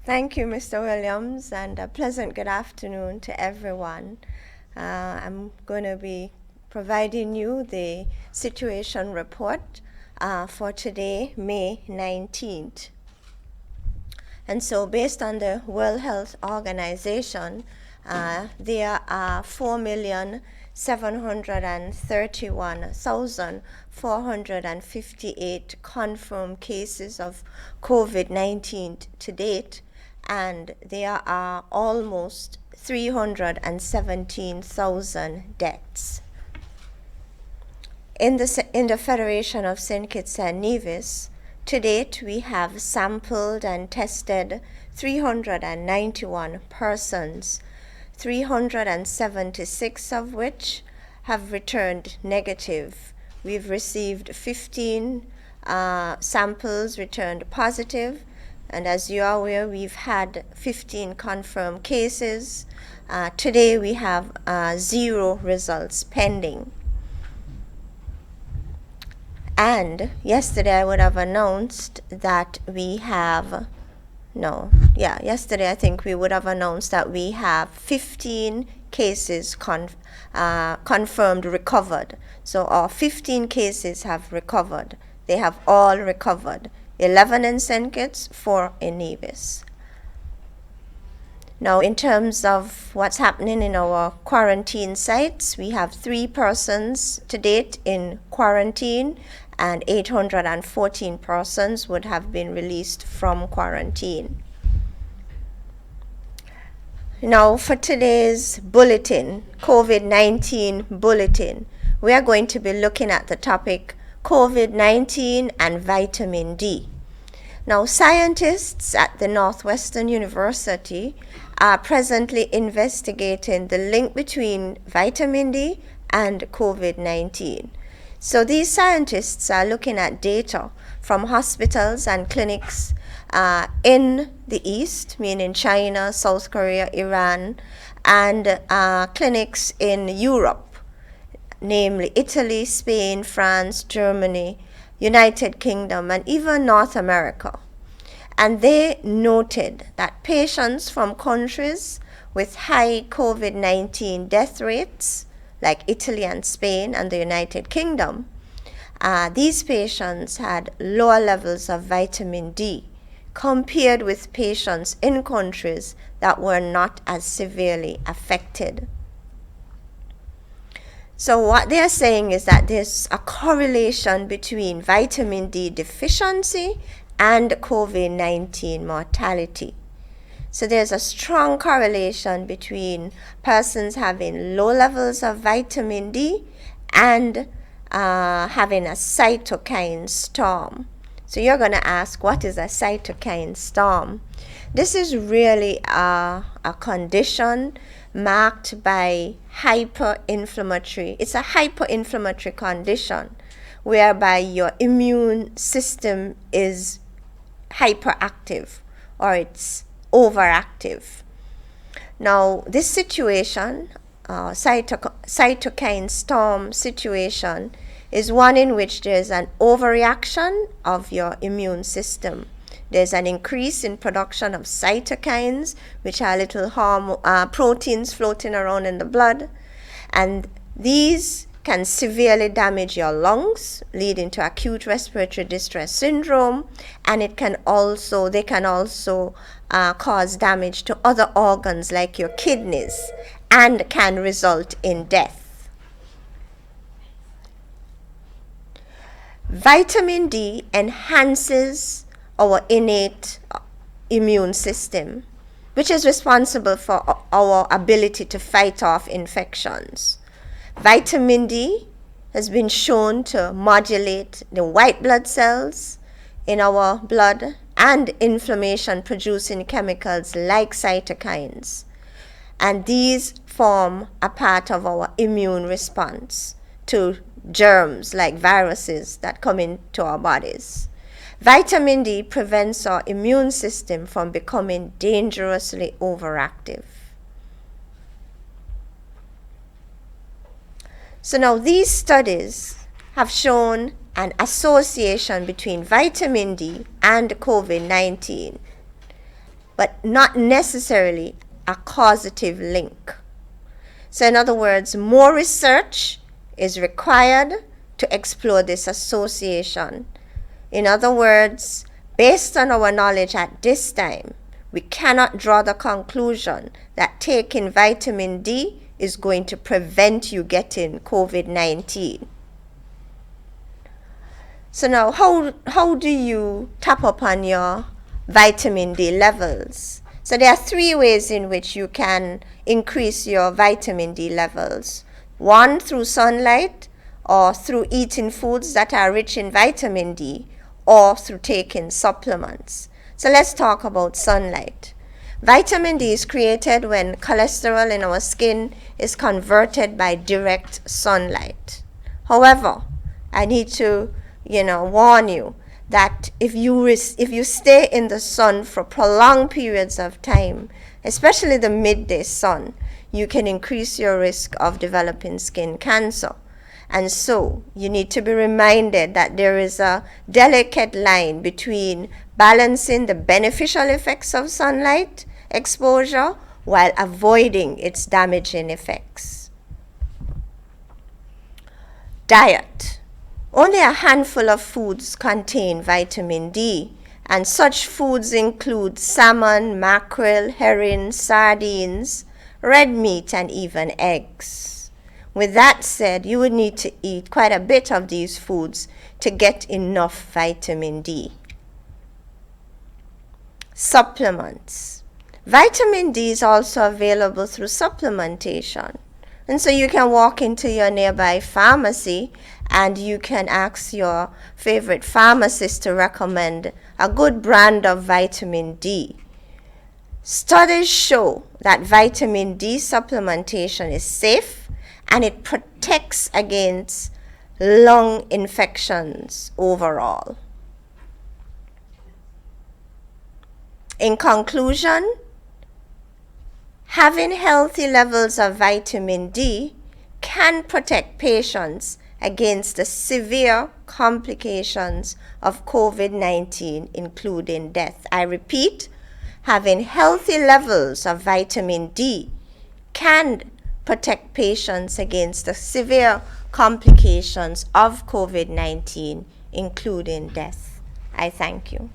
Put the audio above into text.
Thank you, Mr. Williams, and a pleasant good afternoon to everyone. I'm going to be providing you the situation report for today, May 19th. And so based on the World Health Organization, there are 4,731,458 confirmed cases of COVID-19 to date, and there are almost 317,000 deaths. In the Federation of St. Kitts and Nevis, to date, we have sampled and tested 391 persons, 376 of which have returned negative. We've received 15 samples returned positive, and as you are aware, we've had 15 confirmed cases. Today, we have 0 results pending. And yesterday I would have announced that we have, yesterday I think we would have announced that we have 15 cases confirmed recovered. So our 15 cases have recovered. They have all recovered. 11 in St. Kitts, 4 in Nevis. Now, in terms of what's happening in our quarantine sites, we have 3 persons to date in quarantine, and 814 persons would have been released from quarantine. Now, for today's bulletin, COVID-19 bulletin, we are going to be looking at the topic COVID-19 and vitamin D. Now, scientists at the Northwestern University are presently investigating the link between vitamin D and COVID-19. So these scientists are looking at data from hospitals and clinics in the East, meaning China, South Korea, Iran, and clinics in Europe, namely Italy, Spain, France, Germany, United Kingdom, and even North America. And they noted that patients from countries with high COVID-19 death rates, like Italy and Spain and the United Kingdom, these patients had lower levels of vitamin D compared with patients in countries that were not as severely affected. So what they're saying is that there's a correlation between vitamin D deficiency and COVID-19 mortality. So there's a strong correlation between persons having low levels of vitamin D and having a cytokine storm. So you're going to ask, what is a cytokine storm? This is really a condition marked by hyperinflammatory. It's a hyperinflammatory condition whereby your immune system is hyperactive or it's overactive. Now, this situation, cytokine storm situation, is one in which there's an overreaction of your immune system. There's an increase in production of cytokines, which are little proteins floating around in the blood, and these can severely damage your lungs, leading to acute respiratory distress syndrome, and they can also cause damage to other organs like your kidneys and can result in death. Vitamin D enhances our innate immune system, which is responsible for our ability to fight off infections. Vitamin D has been shown to modulate the white blood cells in our blood and inflammation-producing chemicals like cytokines. And these form a part of our immune response to germs like viruses that come into our bodies. Vitamin D prevents our immune system from becoming dangerously overactive. So now these studies have shown an association between vitamin D and COVID-19. but not necessarily a causative link. So in other words, more research is required to explore this association. In other words, based on our knowledge at this time, we cannot draw the conclusion that taking vitamin D is going to prevent you getting COVID-19. So now, how do you tap up on your vitamin D levels? So there are 3 ways in which you can increase your vitamin D levels. 1, through sunlight, or through eating foods that are rich in vitamin D, or through taking supplements. So let's talk about sunlight. Vitamin D is created when cholesterol in our skin is converted by direct sunlight. However, I need to warn you that if you stay in the sun for prolonged periods of time, especially the midday sun, you can increase your risk of developing skin cancer. And so you need to be reminded that there is a delicate line between balancing the beneficial effects of sunlight exposure while avoiding its damaging effects. Diet. Only a handful of foods contain vitamin D, and such foods include salmon, mackerel, herring, sardines, red meat, and even eggs. With that said, you would need to eat quite a bit of these foods to get enough vitamin D. Supplements. Vitamin D is also available through supplementation. And so you can walk into your nearby pharmacy and you can ask your favorite pharmacist to recommend a good brand of vitamin D. Studies show that vitamin D supplementation is safe and it protects against lung infections overall. In conclusion, having healthy levels of vitamin D can protect patients against the severe complications of COVID-19, including death. I repeat, having healthy levels of vitamin D can protect patients against the severe complications of COVID-19, including death. I thank you.